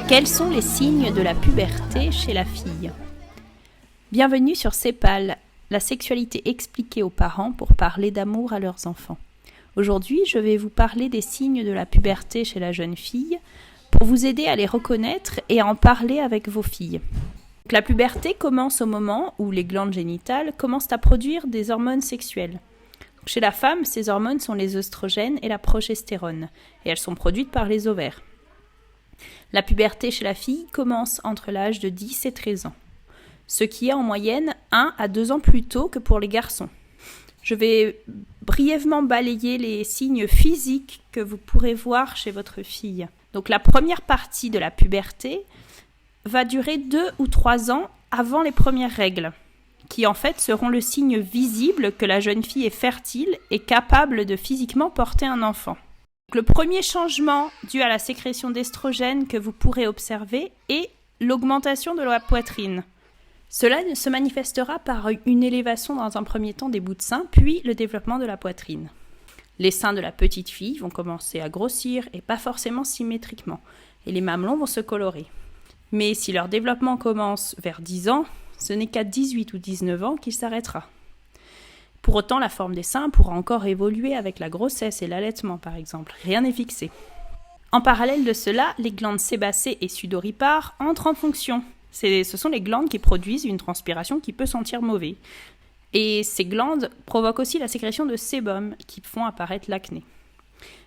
Quels sont les signes de la puberté chez la fille ? Bienvenue sur Sépal, la sexualité expliquée aux parents pour parler d'amour à leurs enfants. Aujourd'hui, je vais vous parler des signes de la puberté chez la jeune fille pour vous aider à les reconnaître et à en parler avec vos filles. Donc, la puberté commence au moment où les glandes génitales commencent à produire des hormones sexuelles. Donc, chez la femme, ces hormones sont les œstrogènes et la progestérone, et elles sont produites par les ovaires. La puberté chez la fille commence entre l'âge de 10 et 13 ans, ce qui est en moyenne 1 à 2 ans plus tôt que pour les garçons. Je vais brièvement balayer les signes physiques que vous pourrez voir chez votre fille. Donc la première partie de la puberté va durer 2 ou 3 ans avant les premières règles, qui en fait seront le signe visible que la jeune fille est fertile et capable de physiquement porter un enfant. Le premier changement dû à la sécrétion d'estrogène que vous pourrez observer est l'augmentation de la poitrine. Cela se manifestera par une élévation dans un premier temps des bouts de seins, puis le développement de la poitrine. Les seins de la petite fille vont commencer à grossir et pas forcément symétriquement, et les mamelons vont se colorer. Mais si leur développement commence vers 10 ans, ce n'est qu'à 18 ou 19 ans qu'il s'arrêtera. Pour autant, la forme des seins pourra encore évoluer avec la grossesse et l'allaitement, par exemple. Rien n'est fixé. En parallèle de cela, les glandes sébacées et sudoripares entrent en fonction. Ce sont les glandes qui produisent une transpiration qui peut sentir mauvais. Et ces glandes provoquent aussi la sécrétion de sébum qui font apparaître l'acné.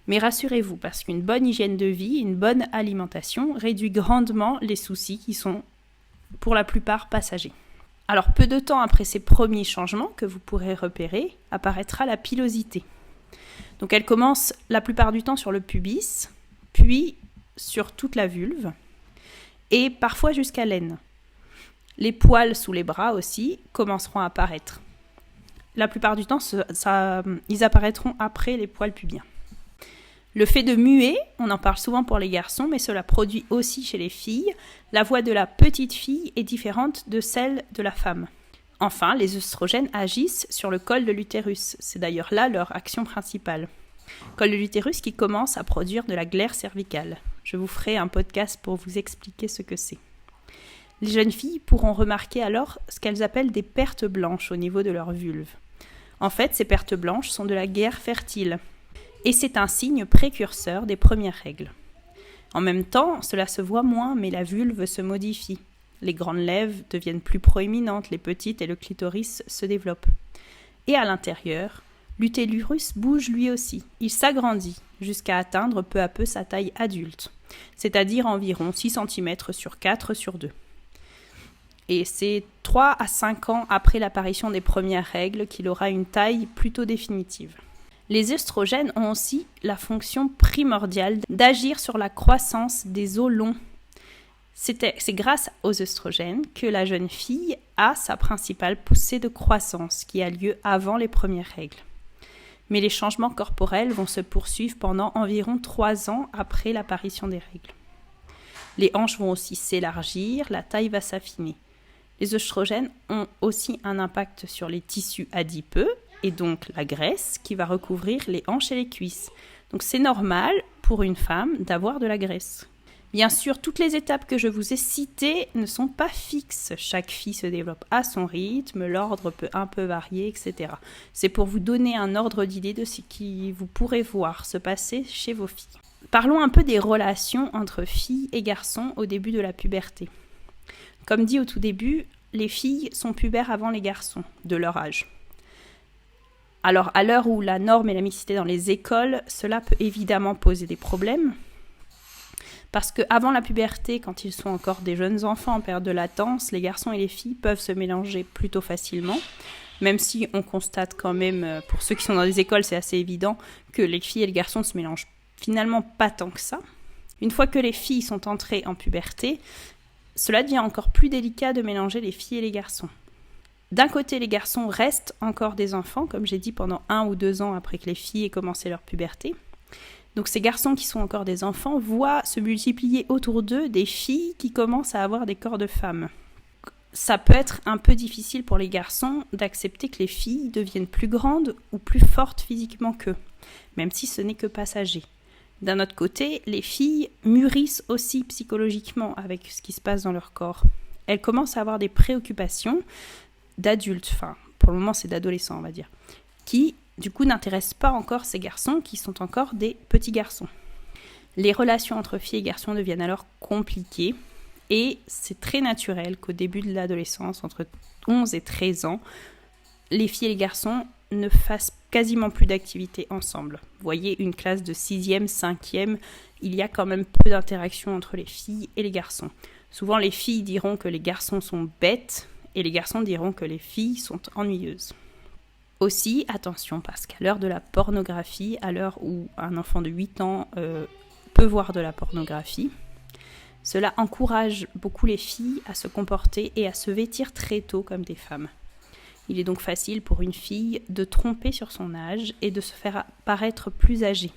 Mais rassurez-vous, parce qu'une bonne hygiène de vie, une bonne alimentation réduit grandement les soucis qui sont pour la plupart passagers. Alors, peu de temps après ces premiers changements que vous pourrez repérer, apparaîtra la pilosité. Donc, elle commence la plupart du temps sur le pubis, puis sur toute la vulve, et parfois jusqu'à l'aine. Les poils sous les bras aussi commenceront à apparaître. La plupart du temps, ils apparaîtront après les poils pubiens. Le fait de muer, on en parle souvent pour les garçons, mais cela produit aussi chez les filles. La voix de la petite fille est différente de celle de la femme. Enfin, les œstrogènes agissent sur le col de l'utérus. C'est d'ailleurs là leur action principale. Col de l'utérus qui commence à produire de la glaire cervicale. Je vous ferai un podcast pour vous expliquer ce que c'est. Les jeunes filles pourront remarquer alors ce qu'elles appellent des pertes blanches au niveau de leur vulve. En fait, ces pertes blanches sont de la glaire fertile. Et c'est un signe précurseur des premières règles. En même temps, cela se voit moins, mais la vulve se modifie. Les grandes lèvres deviennent plus proéminentes, les petites et le clitoris se développent. Et à l'intérieur, l'utérus bouge lui aussi. Il s'agrandit jusqu'à atteindre peu à peu sa taille adulte, c'est-à-dire environ 6 cm sur 4 sur 2. Et c'est 3 à 5 ans après l'apparition des premières règles qu'il aura une taille plutôt définitive. Les œstrogènes ont aussi la fonction primordiale d'agir sur la croissance des os longs. C'est grâce aux œstrogènes que la jeune fille a sa principale poussée de croissance qui a lieu avant les premières règles. Mais les changements corporels vont se poursuivre pendant environ 3 ans après l'apparition des règles. Les hanches vont aussi s'élargir, la taille va s'affiner. Les œstrogènes ont aussi un impact sur les tissus adipeux, et donc la graisse qui va recouvrir les hanches et les cuisses. Donc c'est normal pour une femme d'avoir de la graisse. Bien sûr, toutes les étapes que je vous ai citées ne sont pas fixes. Chaque fille se développe à son rythme, l'ordre peut un peu varier, etc. C'est pour vous donner un ordre d'idée de ce que vous pourrez voir se passer chez vos filles. Parlons un peu des relations entre filles et garçons au début de la puberté. Comme dit au tout début, les filles sont pubères avant les garçons, de leur âge. Alors, à l'heure où la norme et la mixité dans les écoles, cela peut évidemment poser des problèmes. Parce qu'avant la puberté, quand ils sont encore des jeunes enfants en période de latence, les garçons et les filles peuvent se mélanger plutôt facilement. Même si on constate quand même, pour ceux qui sont dans les écoles, c'est assez évident que les filles et les garçons se mélangent finalement pas tant que ça. Une fois que les filles sont entrées en puberté, cela devient encore plus délicat de mélanger les filles et les garçons. D'un côté, les garçons restent encore des enfants, comme j'ai dit, pendant 1 ou 2 ans après que les filles aient commencé leur puberté. Donc ces garçons qui sont encore des enfants voient se multiplier autour d'eux des filles qui commencent à avoir des corps de femmes. Ça peut être un peu difficile pour les garçons d'accepter que les filles deviennent plus grandes ou plus fortes physiquement qu'eux, même si ce n'est que passager. D'un autre côté, les filles mûrissent aussi psychologiquement avec ce qui se passe dans leur corps. Elles commencent à avoir des préoccupations d'adultes, enfin pour le moment c'est d'adolescents on va dire, qui du coup n'intéressent pas encore ces garçons qui sont encore des petits garçons. Les relations entre filles et garçons deviennent alors compliquées et c'est très naturel qu'au début de l'adolescence, entre 11 et 13 ans, les filles et les garçons ne fassent quasiment plus d'activités ensemble. Vous voyez, une classe de 6e, 5e, il y a quand même peu d'interaction entre les filles et les garçons. Souvent, les filles diront que les garçons sont bêtes et les garçons diront que les filles sont ennuyeuses. Aussi, attention, parce qu'à l'heure de la pornographie, à l'heure où un enfant de 8 ans peut voir de la pornographie, cela encourage beaucoup les filles à se comporter et à se vêtir très tôt comme des femmes. Il est donc facile pour une fille de tromper sur son âge et de se faire paraître plus âgée.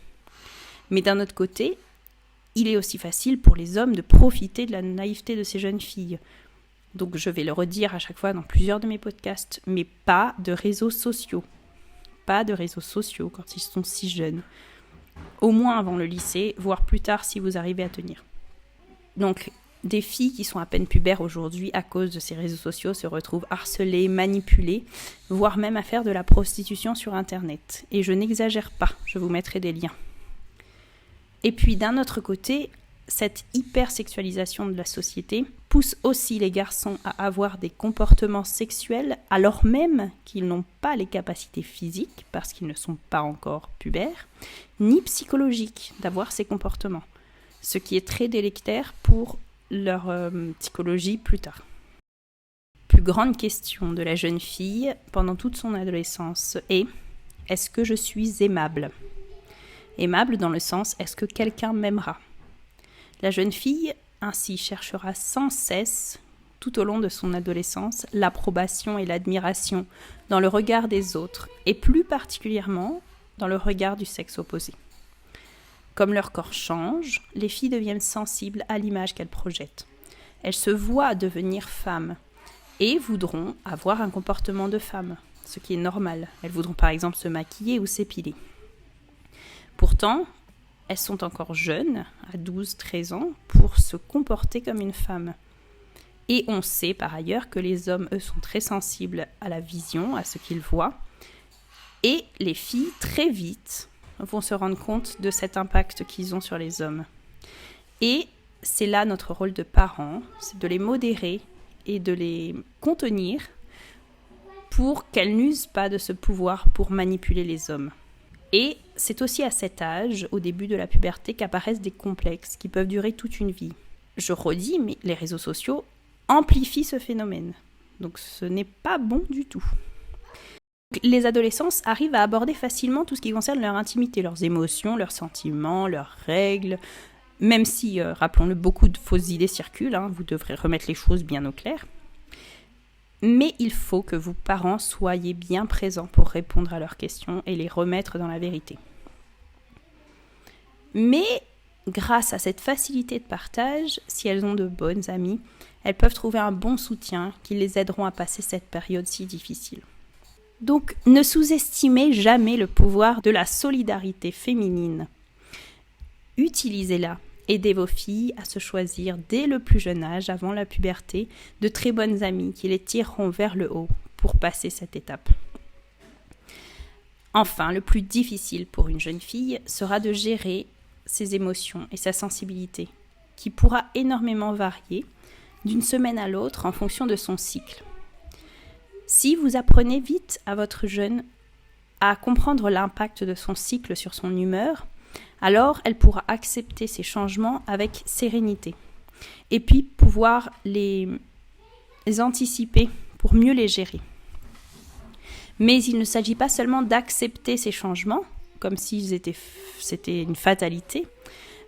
Mais d'un autre côté, il est aussi facile pour les hommes de profiter de la naïveté de ces jeunes filles. Donc je vais le redire à chaque fois dans plusieurs de mes podcasts, mais pas de réseaux sociaux. Pas de réseaux sociaux quand ils sont si jeunes. Au moins avant le lycée, voire plus tard si vous arrivez à tenir. Donc, des filles qui sont à peine pubères aujourd'hui à cause de ces réseaux sociaux se retrouvent harcelées, manipulées, voire même à faire de la prostitution sur Internet. Et je n'exagère pas, je vous mettrai des liens. Et puis d'un autre côté, cette hypersexualisation de la société pousse aussi les garçons à avoir des comportements sexuels alors même qu'ils n'ont pas les capacités physiques, parce qu'ils ne sont pas encore pubères, ni psychologiques d'avoir ces comportements. Ce qui est très délétère pour leur psychologie plus tard. Plus grande question de la jeune fille pendant toute son adolescence est « Est-ce que je suis aimable ?» Aimable dans le sens « Est-ce que quelqu'un m'aimera ?» La jeune fille ainsi cherchera sans cesse, tout au long de son adolescence, l'approbation et l'admiration dans le regard des autres et plus particulièrement dans le regard du sexe opposé. Comme leur corps change, les filles deviennent sensibles à l'image qu'elles projettent. Elles se voient devenir femmes et voudront avoir un comportement de femme, ce qui est normal. Elles voudront par exemple se maquiller ou s'épiler. Pourtant, elles sont encore jeunes, à 12-13 ans, pour se comporter comme une femme. Et on sait par ailleurs que les hommes, eux, sont très sensibles à la vision, à ce qu'ils voient. Et les filles, très vite, vont se rendre compte de cet impact qu'ils ont sur les hommes. Et c'est là notre rôle de parents, c'est de les modérer et de les contenir pour qu'elles n'usent pas de ce pouvoir pour manipuler les hommes. Et c'est aussi à cet âge, au début de la puberté, qu'apparaissent des complexes qui peuvent durer toute une vie. Je redis, mais les réseaux sociaux amplifient ce phénomène. Donc ce n'est pas bon du tout. Les adolescents arrivent à aborder facilement tout ce qui concerne leur intimité, leurs émotions, leurs sentiments, leurs règles, même si, rappelons-le, beaucoup de fausses idées circulent, vous devrez remettre les choses bien au clair. Mais il faut que vous, parents, soyez bien présents pour répondre à leurs questions et les remettre dans la vérité. Mais grâce à cette facilité de partage, si elles ont de bonnes amies, elles peuvent trouver un bon soutien qui les aideront à passer cette période si difficile. Donc, ne sous-estimez jamais le pouvoir de la solidarité féminine. Utilisez-la. Aidez vos filles à se choisir dès le plus jeune âge, avant la puberté, de très bonnes amies qui les tireront vers le haut pour passer cette étape. Enfin, le plus difficile pour une jeune fille sera de gérer ses émotions et sa sensibilité, qui pourra énormément varier d'une semaine à l'autre en fonction de son cycle. Si vous apprenez vite à votre jeune à comprendre l'impact de son cycle sur son humeur, alors elle pourra accepter ces changements avec sérénité et puis pouvoir les anticiper pour mieux les gérer. Mais il ne s'agit pas seulement d'accepter ces changements, comme si c'était une fatalité,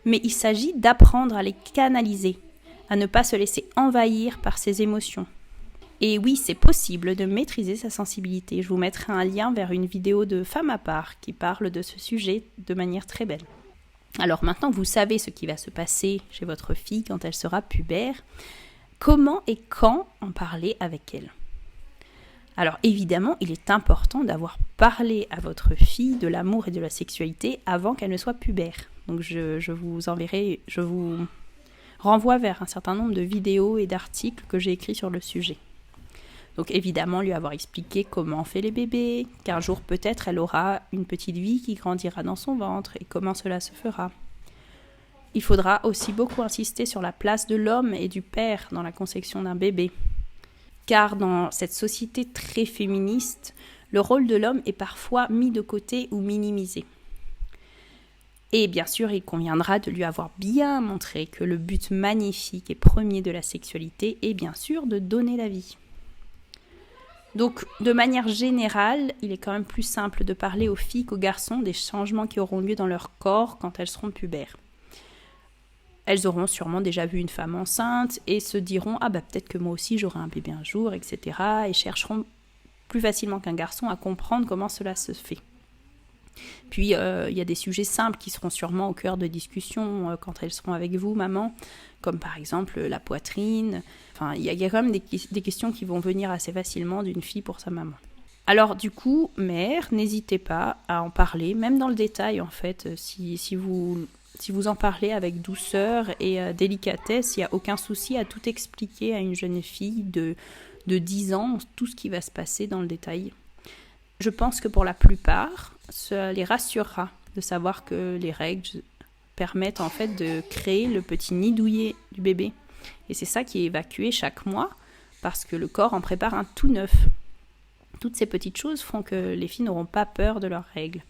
mais il s'agit d'apprendre à les canaliser, à ne pas se laisser envahir par ses émotions. Et oui, c'est possible de maîtriser sa sensibilité. Je vous mettrai un lien vers une vidéo de Femme à part qui parle de ce sujet de manière très belle. Alors maintenant que vous savez ce qui va se passer chez votre fille quand elle sera pubère, comment et quand en parler avec elle ? Alors évidemment, il est important d'avoir parlé à votre fille de l'amour et de la sexualité avant qu'elle ne soit pubère. Donc je vous renvoie vers un certain nombre de vidéos et d'articles que j'ai écrits sur le sujet. Donc évidemment, lui avoir expliqué comment on fait les bébés, qu'un jour peut-être elle aura une petite vie qui grandira dans son ventre et comment cela se fera. Il faudra aussi beaucoup insister sur la place de l'homme et du père dans la conception d'un bébé. Car dans cette société très féministe, le rôle de l'homme est parfois mis de côté ou minimisé. Et bien sûr, il conviendra de lui avoir bien montré que le but magnifique et premier de la sexualité est bien sûr de donner la vie. Donc, de manière générale, il est quand même plus simple de parler aux filles qu'aux garçons des changements qui auront lieu dans leur corps quand elles seront pubères. Elles auront sûrement déjà vu une femme enceinte et se diront « Ah peut-être que moi aussi j'aurai un bébé un jour, etc. » et chercheront plus facilement qu'un garçon à comprendre comment cela se fait. Puis, il y a des sujets simples qui seront sûrement au cœur de discussion quand elles seront avec vous, maman, comme par exemple la poitrine. Enfin, il y a quand même des questions qui vont venir assez facilement d'une fille pour sa maman. Alors du coup, mère, n'hésitez pas à en parler, même dans le détail en fait, si vous en parlez avec douceur et délicatesse, il n'y a aucun souci à tout expliquer à une jeune fille de 10 ans, tout ce qui va se passer dans le détail. Je pense que pour la plupart, ça les rassurera de savoir que les règles permettent en fait de créer le petit nid douillet du bébé. Et c'est ça qui est évacué chaque mois parce que le corps en prépare un tout neuf. Toutes ces petites choses font que les filles n'auront pas peur de leurs règles.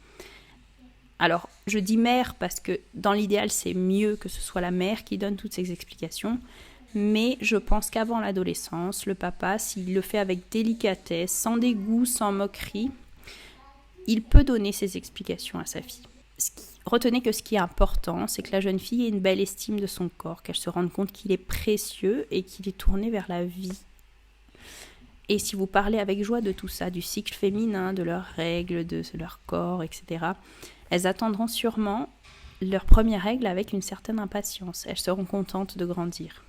Alors, je dis mère parce que dans l'idéal, c'est mieux que ce soit la mère qui donne toutes ces explications. Mais je pense qu'avant l'adolescence, le papa, s'il le fait avec délicatesse, sans dégoût, sans moquerie, il peut donner ses explications à sa fille. Retenez que ce qui est important, c'est que la jeune fille ait une belle estime de son corps, qu'elle se rende compte qu'il est précieux et qu'il est tourné vers la vie. Et si vous parlez avec joie de tout ça, du cycle féminin, de leurs règles, de leur corps, etc., elles attendront sûrement leurs premières règles avec une certaine impatience. Elles seront contentes de grandir.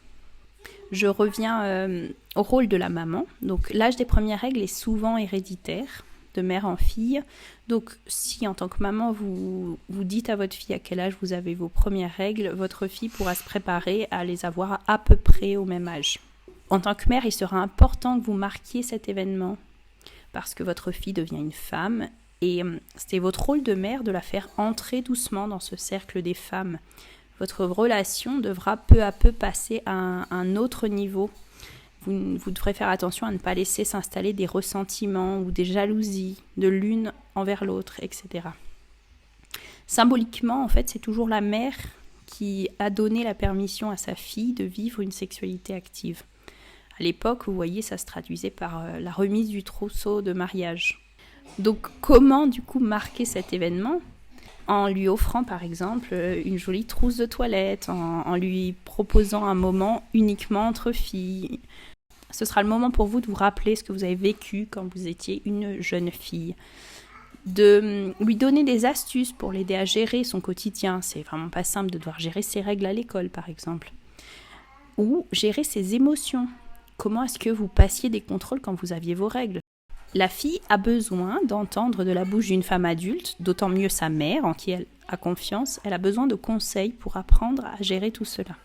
Je reviens au rôle de la maman. Donc l'âge des premières règles est souvent héréditaire, de mère en fille. Donc si en tant que maman, vous dites à votre fille à quel âge vous avez vos premières règles, votre fille pourra se préparer à les avoir à peu près au même âge. En tant que mère, il sera important que vous marquiez cet événement parce que votre fille devient une femme et c'est votre rôle de mère de la faire entrer doucement dans ce cercle des femmes. Votre relation devra peu à peu passer à un autre niveau. Vous devrez faire attention à ne pas laisser s'installer des ressentiments ou des jalousies de l'une envers l'autre, etc. Symboliquement, en fait, c'est toujours la mère qui a donné la permission à sa fille de vivre une sexualité active. À l'époque, vous voyez, ça se traduisait par la remise du trousseau de mariage. Donc, comment, du coup, marquer cet événement ? En lui offrant, par exemple, une jolie trousse de toilette, en lui proposant un moment uniquement entre filles. Ce sera le moment pour vous de vous rappeler ce que vous avez vécu quand vous étiez une jeune fille. De lui donner des astuces pour l'aider à gérer son quotidien. C'est vraiment pas simple de devoir gérer ses règles à l'école, par exemple. Ou gérer ses émotions. Comment est-ce que vous passiez des contrôles quand vous aviez vos règles ? La fille a besoin d'entendre de la bouche d'une femme adulte, d'autant mieux sa mère, en qui elle a confiance. Elle a besoin de conseils pour apprendre à gérer tout cela.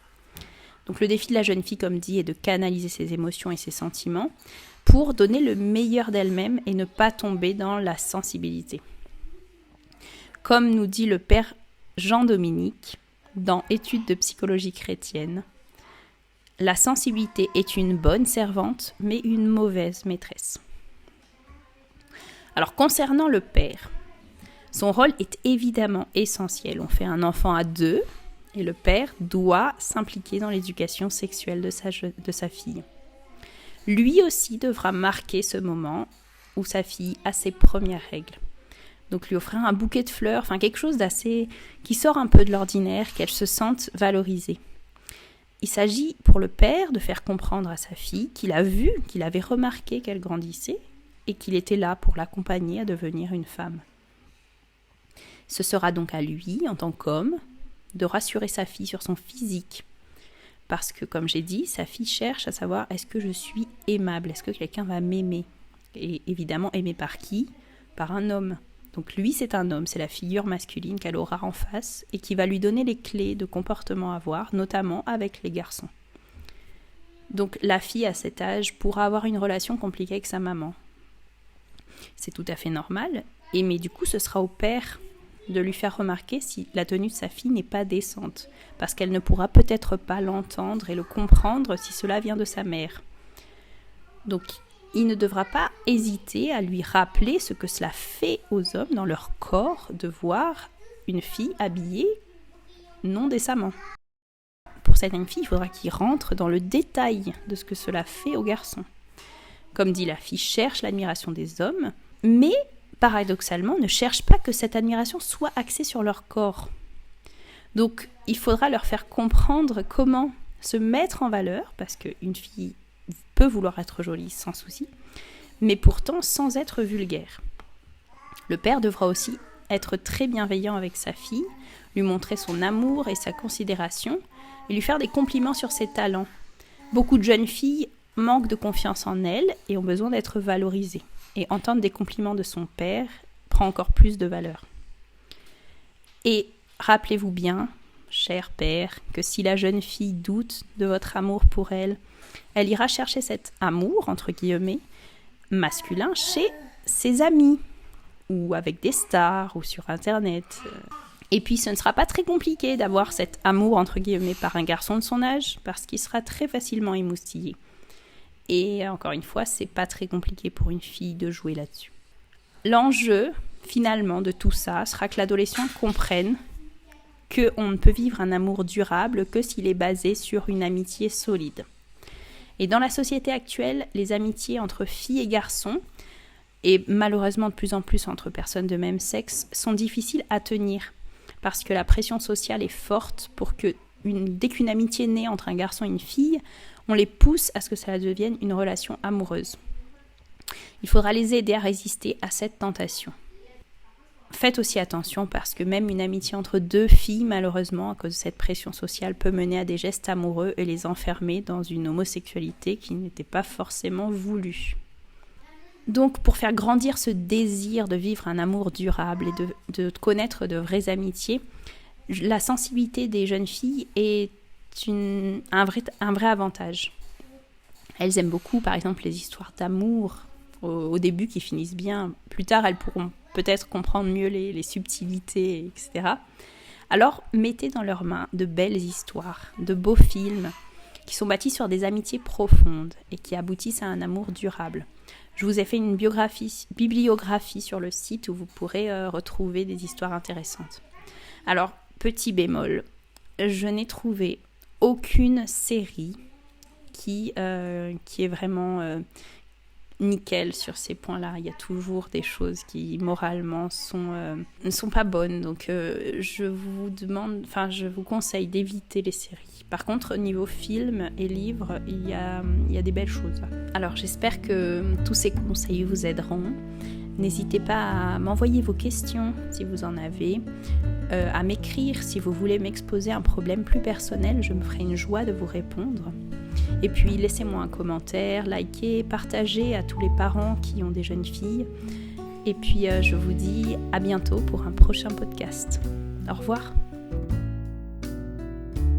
Donc le défi de la jeune fille, comme dit, est de canaliser ses émotions et ses sentiments pour donner le meilleur d'elle-même et ne pas tomber dans la sensibilité. Comme nous dit le père Jean-Dominique dans Études de psychologie chrétienne, la sensibilité est une bonne servante, mais une mauvaise maîtresse. Alors concernant le père, son rôle est évidemment essentiel. On fait un enfant à deux et le père doit s'impliquer dans l'éducation sexuelle de sa fille. Lui aussi devra marquer ce moment où sa fille a ses premières règles. Donc lui offrir un bouquet de fleurs, enfin quelque chose d'assez qui sort un peu de l'ordinaire, qu'elle se sente valorisée. Il s'agit pour le père de faire comprendre à sa fille qu'il a vu, qu'il avait remarqué qu'elle grandissait et qu'il était là pour l'accompagner à devenir une femme. Ce sera donc à lui, en tant qu'homme, de rassurer sa fille sur son physique. Parce que, comme j'ai dit, sa fille cherche à savoir est-ce que je suis aimable, est-ce que quelqu'un va m'aimer ? Et évidemment, aimer par qui ? Par un homme. Donc lui, c'est un homme, c'est la figure masculine qu'elle aura en face et qui va lui donner les clés de comportement à avoir, notamment avec les garçons. Donc la fille à cet âge pourra avoir une relation compliquée avec sa maman. C'est tout à fait normal, mais du coup ce sera au père de lui faire remarquer si la tenue de sa fille n'est pas décente, parce qu'elle ne pourra peut-être pas l'entendre et le comprendre si cela vient de sa mère. Donc il ne devra pas hésiter à lui rappeler ce que cela fait aux hommes dans leur corps de voir une fille habillée non décemment. Pour certaines filles, il faudra qu'il rentre dans le détail de ce que cela fait aux garçons. Comme dit la fille, cherche l'admiration des hommes, mais paradoxalement ne cherche pas que cette admiration soit axée sur leur corps. Donc il faudra leur faire comprendre comment se mettre en valeur, parce qu'une fille peut vouloir être jolie sans souci, mais pourtant sans être vulgaire. Le père devra aussi être très bienveillant avec sa fille, lui montrer son amour et sa considération, et lui faire des compliments sur ses talents. Beaucoup de jeunes filles manquent de confiance en elles et ont besoin d'être valorisées. Et entendre des compliments de son père prend encore plus de valeur. Et rappelez-vous bien, cher père, que si la jeune fille doute de votre amour pour elle, elle ira chercher cet amour, entre guillemets, masculin, chez ses amis, ou avec des stars, ou sur Internet. Et puis ce ne sera pas très compliqué d'avoir cet amour, entre guillemets, par un garçon de son âge, parce qu'il sera très facilement émoustillé. Et encore une fois, c'est pas très compliqué pour une fille de jouer là-dessus. L'enjeu, finalement, de tout ça, sera que l'adolescent comprenne qu'on ne peut vivre un amour durable que s'il est basé sur une amitié solide. Et dans la société actuelle, les amitiés entre filles et garçons, et malheureusement de plus en plus entre personnes de même sexe, sont difficiles à tenir, parce que la pression sociale est forte pour que, dès qu'une amitié naît entre un garçon et une fille, on les pousse à ce que cela devienne une relation amoureuse. Il faudra les aider à résister à cette tentation. Faites aussi attention parce que même une amitié entre deux filles, malheureusement, à cause de cette pression sociale, peut mener à des gestes amoureux et les enfermer dans une homosexualité qui n'était pas forcément voulue. Donc, pour faire grandir ce désir de vivre un amour durable et de connaître de vraies amitiés, la sensibilité des jeunes filles est un vrai avantage. Elles aiment beaucoup, par exemple, les histoires d'amour au début qui finissent bien. Plus tard, elles pourront peut-être comprendre mieux les subtilités, etc. Alors, mettez dans leurs mains de belles histoires, de beaux films qui sont bâtis sur des amitiés profondes et qui aboutissent à un amour durable. Je vous ai fait une bibliographie sur le site où vous pourrez retrouver des histoires intéressantes. Alors, petit bémol, je n'ai trouvé aucune série qui est vraiment nickel sur ces points-là. Il y a toujours des choses qui moralement ne sont pas bonnes. Donc je vous conseille d'éviter les séries. Par contre, niveau film et livres, il y a des belles choses. Alors j'espère que tous ces conseils vous aideront. N'hésitez pas à m'envoyer vos questions si vous en avez, à m'écrire si vous voulez m'exposer un problème plus personnel, je me ferai une joie de vous répondre. Et puis laissez-moi un commentaire, likez, partagez à tous les parents qui ont des jeunes filles. Et puis je vous dis à bientôt pour un prochain podcast. Au revoir.